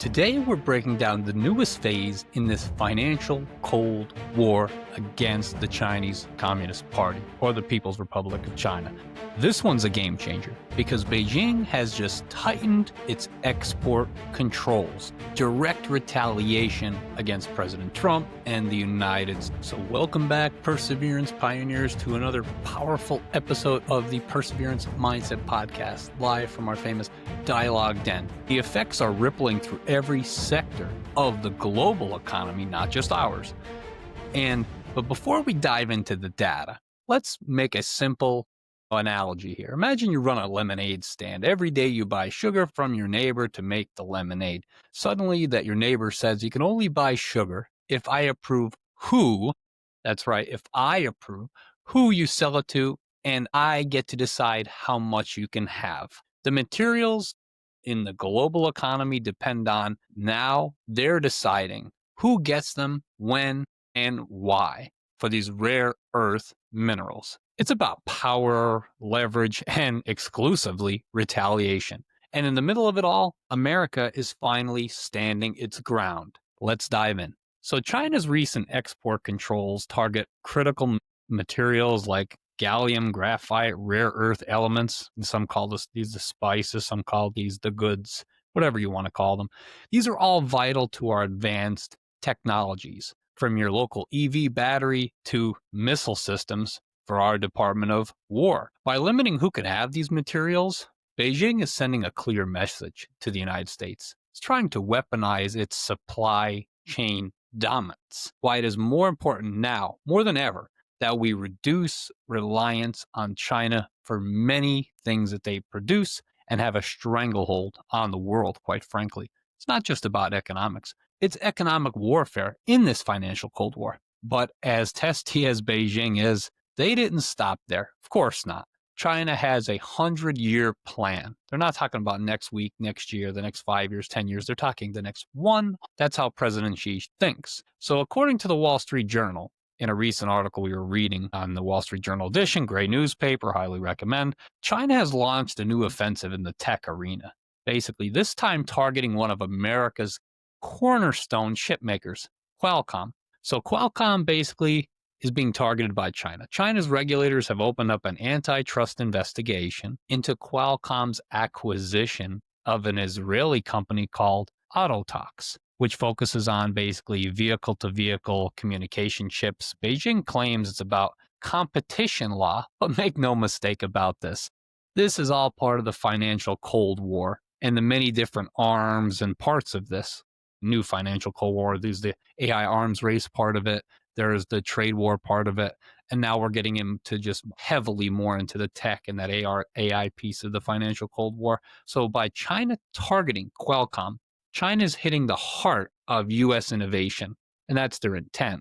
Today, we're breaking down the newest phase in this financial Cold War against the Chinese Communist Party, or the People's Republic of China. This one's a game changer because Beijing has just tightened its export controls, direct retaliation against President Trump and the United States. So welcome back, Perseverance Pioneers, to another powerful episode of the Perseverance Mindset Podcast, live from our famous Dialogue Den. The effects are rippling through every sector of the global economy, not just ours. But before we dive into the data, let's make a simple analogy here. Imagine you run a lemonade stand. Every day you buy sugar from your neighbor to make the lemonade. Suddenly that your neighbor says you can only buy sugar if I approve who, that's right, if I approve who you sell it to, and I get to decide how much you can have. The materials in the global economy depend on now they're deciding who gets them, when, and why for these rare earth minerals. It's about power, leverage, and exclusively retaliation. And in the middle of it all, America is finally standing its ground. Let's dive in. So China's recent export controls target critical materials like gallium, graphite, rare earth elements. And some call these the spices, some call these the goods, whatever you want to call them. These are all vital to our advanced technologies, from your local EV battery to missile systems for our Department of War. By limiting who can have these materials, Beijing is sending a clear message to the United States. It's trying to weaponize its supply chain dominance. Why it is more important now, more than ever, that we reduce reliance on China for many things that they produce and have a stranglehold on the world, quite frankly. It's not just about economics. It's economic warfare in this financial Cold War. But as testy as Beijing is, they didn't stop there. Of course not. China has a 100-year plan. They're not talking about next week, next year, the next 5 years, 10 years. They're talking the next one. That's how President Xi thinks. So according to the Wall Street Journal, in a recent article we were reading on the Wall Street Journal edition, great newspaper, highly recommend, China has launched a new offensive in the tech arena. Basically, this time targeting one of America's cornerstone chip makers, Qualcomm. So Qualcomm basically is being targeted by China. China's regulators have opened up an antitrust investigation into Qualcomm's acquisition of an Israeli company called Autotalks, which focuses on basically vehicle-to-vehicle communication chips. Beijing claims it's about competition law, but make no mistake about this. This is all part of the financial Cold War and the many different arms and parts of this new financial Cold War. There's the AI arms race part of it. There's the trade war part of it. And now we're getting into just heavily more into the tech and that AI piece of the financial Cold War. So by China targeting Qualcomm, China's hitting the heart of U.S. innovation. And that's their intent.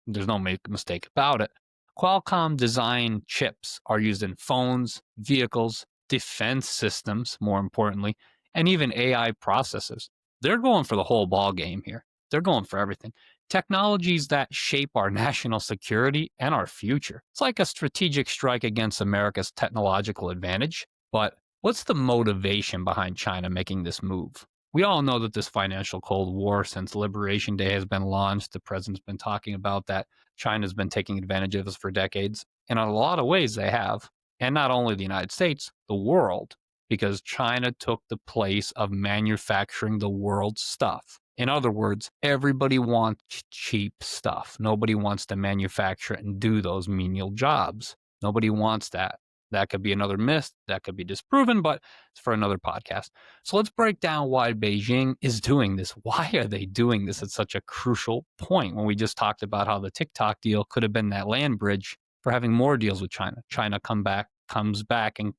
There's no mistake about it. Qualcomm designed chips are used in phones, vehicles, defense systems, more importantly, and even AI processors. They're going for the whole ball game here. They're going for everything. Technologies that shape our national security and our future. It's like a strategic strike against America's technological advantage. But what's the motivation behind China making this move? We all know that this financial Cold War since Liberation Day has been launched. The president's been talking about that. China's been taking advantage of us for decades. And in a lot of ways they have. And not only the United States, the world. Because China took the place of manufacturing the world's stuff. In other words, everybody wants cheap stuff. Nobody wants to manufacture it and do those menial jobs. Nobody wants that. That could be another myth. That could be disproven, but it's for another podcast. So let's break down why Beijing is doing this. Why are they doing this at such a crucial point when we just talked about how the TikTok deal could have been that land bridge for having more deals with China? China comes back and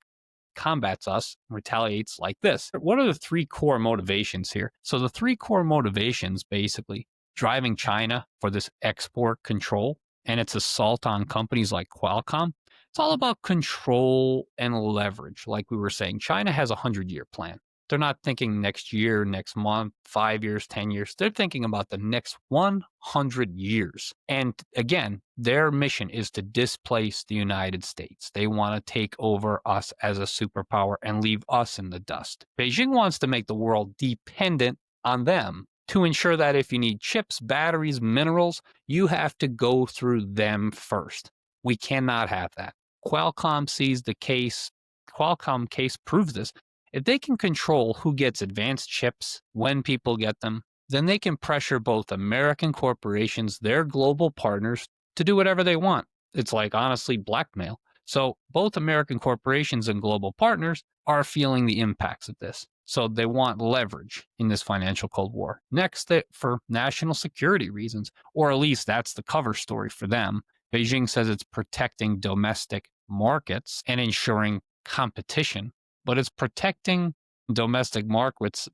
combats us, retaliates like this. What are the three core motivations here? So the three core motivations basically driving China for this export control and its assault on companies like Qualcomm. It's all about control and leverage. Like we were saying, China has a 100-year plan. They're not thinking next year, next month, 5 years, 10 years. They're thinking about the next 100 years. And again, their mission is to displace the United States. They want to take over us as a superpower and leave us in the dust. Beijing wants to make the world dependent on them to ensure that if you need chips, batteries, minerals, you have to go through them first. We cannot have that. Qualcomm sees the case. Qualcomm case proves this. If they can control who gets advanced chips, when people get them, then they can pressure both American corporations, their global partners, to do whatever they want. It's like, honestly, blackmail. So both American corporations and global partners are feeling the impacts of this. So they want leverage in this financial Cold War. Next, for national security reasons, or at least that's the cover story for them, Beijing says it's protecting domestic markets and ensuring competition, but it's protecting domestic markets,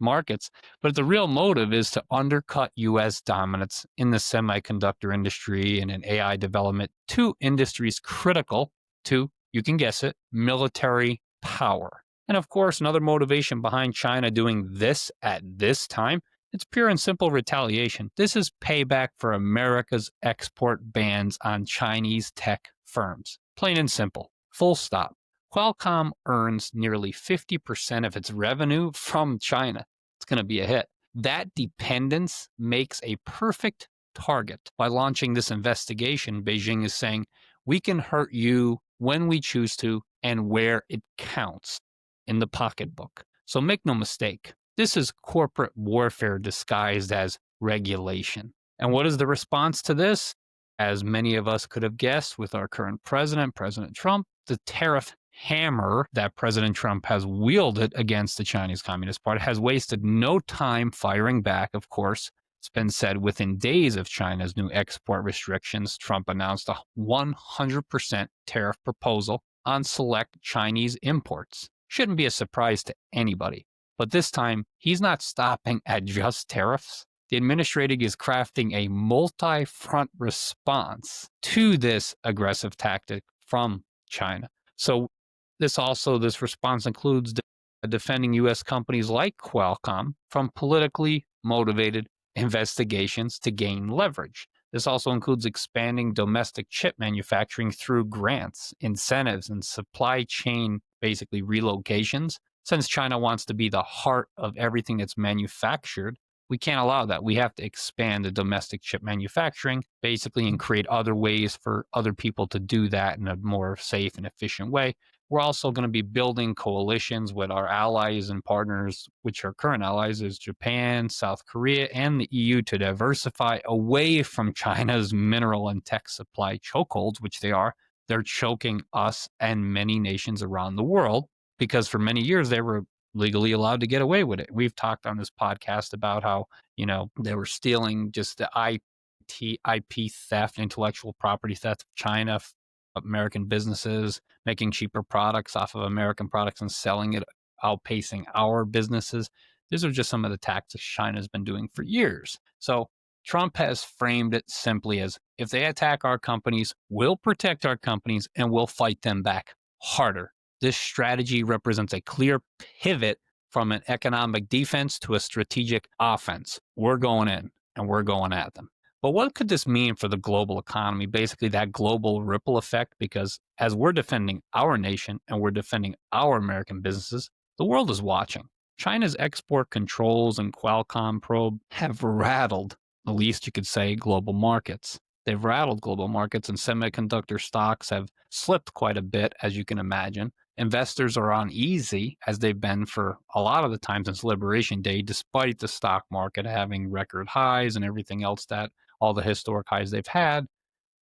but the real motive is to undercut U.S. dominance in the semiconductor industry and in AI development, two industries critical to, you can guess it, military power. And of course, another motivation behind China doing this at this time, it's pure and simple retaliation. This is payback for America's export bans on Chinese tech firms. Plain and simple. Full stop. Qualcomm earns nearly 50% of its revenue from China. It's going to be a hit. That dependence makes a perfect target. By launching this investigation, Beijing is saying, we can hurt you when we choose to and where it counts in the pocketbook. So make no mistake, this is corporate warfare disguised as regulation. And what is the response to this? As many of us could have guessed with our current president, President Trump, the tariff hammer that President Trump has wielded against the Chinese Communist Party has wasted no time firing back. Of course, it's been said within days of China's new export restrictions, Trump announced a 100% tariff proposal on select Chinese imports. Shouldn't be a surprise to anybody. But this time, he's not stopping at just tariffs. The administration is crafting a multi-front response to this aggressive tactic from China. So this response includes defending U.S. companies like Qualcomm from politically motivated investigations to gain leverage. This also includes expanding domestic chip manufacturing through grants, incentives, and supply chain, basically relocations. Since China wants to be the heart of everything that's manufactured, we can't allow that. We have to expand the domestic chip manufacturing, basically, and create other ways for other people to do that in a more safe and efficient way. We're also going to be building coalitions with our allies and partners, which are current allies, is Japan, South Korea, and the EU, to diversify away from China's mineral and tech supply chokeholds, which they are. They're choking us and many nations around the world because for many years they were legally allowed to get away with it. We've talked on this podcast about how, they were stealing just the IP theft, intellectual property theft of China, American businesses, making cheaper products off of American products and selling it, outpacing our businesses. These are just some of the tactics China's been doing for years. So Trump has framed it simply as, if they attack our companies, we'll protect our companies and we'll fight them back harder. This strategy represents a clear pivot from an economic defense to a strategic offense. We're going in and we're going at them. But what could this mean for the global economy? Basically, that global ripple effect, because as we're defending our nation and we're defending our American businesses, the world is watching. China's export controls and Qualcomm probe have rattled, the least you could say, global markets. They've rattled global markets, and semiconductor stocks have slipped quite a bit, as you can imagine. Investors are uneasy, as they've been for a lot of the time since Liberation Day, despite the stock market having record highs and everything else, that all the historic highs they've had.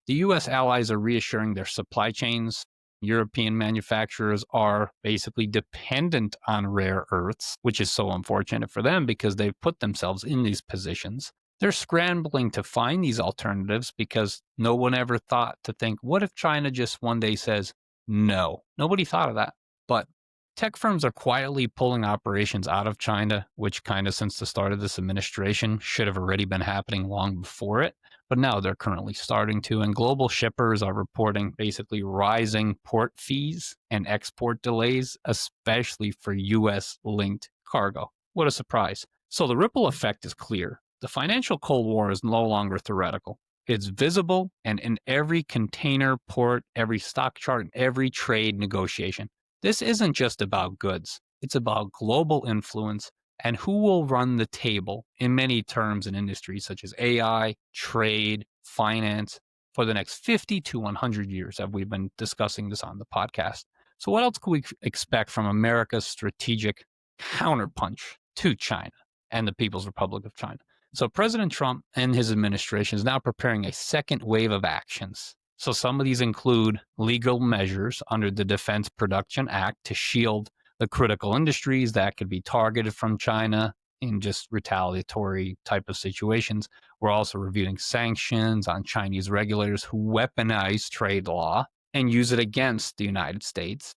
The U.S. allies are reassuring their supply chains. European manufacturers are basically dependent on rare earths, which is so unfortunate for them because they've put themselves in these positions. They're scrambling to find these alternatives because no one ever thought to think, what if China just one day says no? Nobody thought of that. But tech firms are quietly pulling operations out of China, which kind of since the start of this administration should have already been happening long before it. But now they're currently starting to. And global shippers are reporting basically rising port fees and export delays, especially for U.S.-linked cargo. What a surprise. So the ripple effect is clear. The financial Cold War is no longer theoretical. It's visible and in every container port, every stock chart, and every trade negotiation. This isn't just about goods. It's about global influence, and who will run the table in many terms and industries such as AI, trade, finance for the next 50 to 100 years, as we've been discussing this on the podcast. So what else could we expect from America's strategic counterpunch to China and the People's Republic of China? So President Trump and his administration is now preparing a second wave of actions. So some of these include legal measures under the Defense Production Act to shield the critical industries that could be targeted from China in just retaliatory type of situations. We're also reviewing sanctions on Chinese regulators who weaponize trade law and use it against the United States,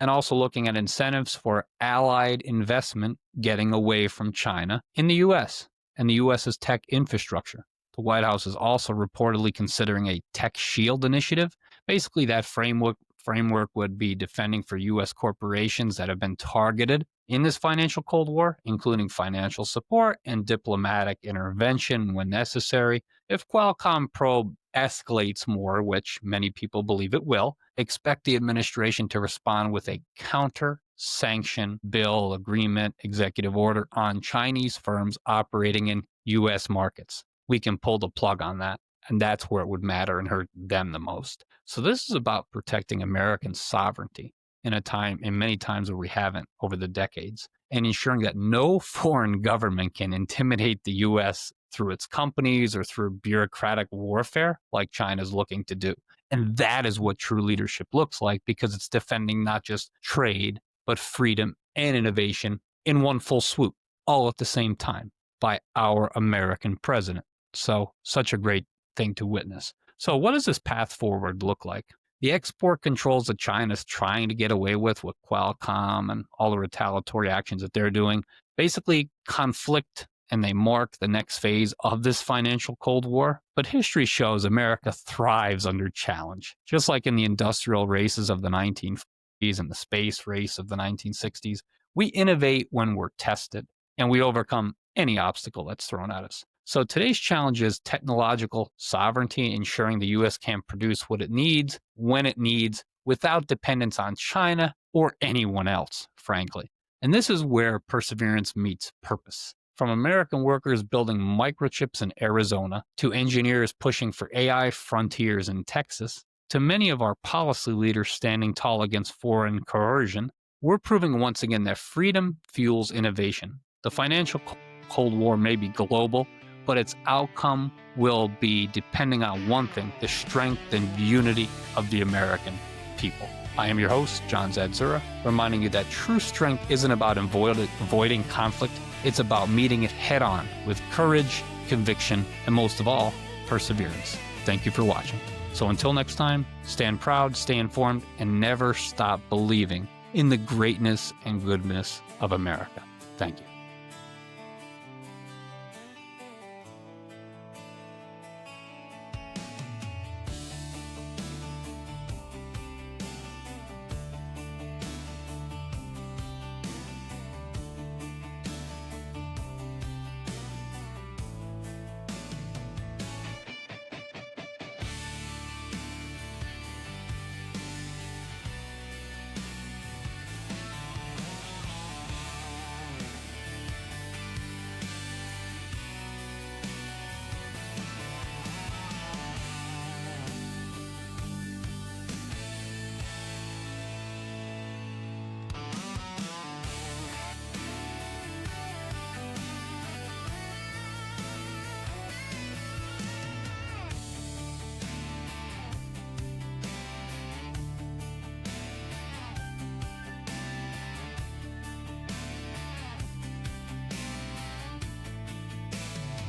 and also looking at incentives for allied investment getting away from China in the U.S. and the U.S.'s tech infrastructure. The White House is also reportedly considering a tech shield initiative. Basically, that framework would be defending for U.S. corporations that have been targeted in this financial Cold War, including financial support and diplomatic intervention when necessary. If Qualcomm probe escalates more, which many people believe it will, expect the administration to respond with a counter-sanction bill, agreement, executive order on Chinese firms operating in U.S. markets. We can pull the plug on that, and that's where it would matter and hurt them the most. So this is about protecting American sovereignty in many times where we haven't over the decades, and ensuring that no foreign government can intimidate the U.S. through its companies or through bureaucratic warfare like China's looking to do. And that is what true leadership looks like, because it's defending not just trade, but freedom and innovation in one full swoop, all at the same time, by our American president. So such a great thing to witness. So what does this path forward look like? The export controls that China's trying to get away with Qualcomm and all the retaliatory actions that they're doing basically conflict, and they mark the next phase of this financial Cold War. But history shows America thrives under challenge, just like in the industrial races of the 1940s and the space race of the 1960s. We innovate when we're tested, and we overcome any obstacle that's thrown at us. So today's challenge is technological sovereignty, ensuring the U.S. can produce what it needs, when it needs, without dependence on China or anyone else, frankly. And this is where perseverance meets purpose. From American workers building microchips in Arizona, to engineers pushing for AI frontiers in Texas, to many of our policy leaders standing tall against foreign coercion, we're proving once again that freedom fuels innovation. The financial Cold War may be global, but its outcome will be depending on one thing: the strength and unity of the American people. I am your host, John Zadzura, reminding you that true strength isn't about avoiding conflict. It's about meeting it head on with courage, conviction, and most of all, perseverance. Thank you for watching. So until next time, stand proud, stay informed, and never stop believing in the greatness and goodness of America. Thank you.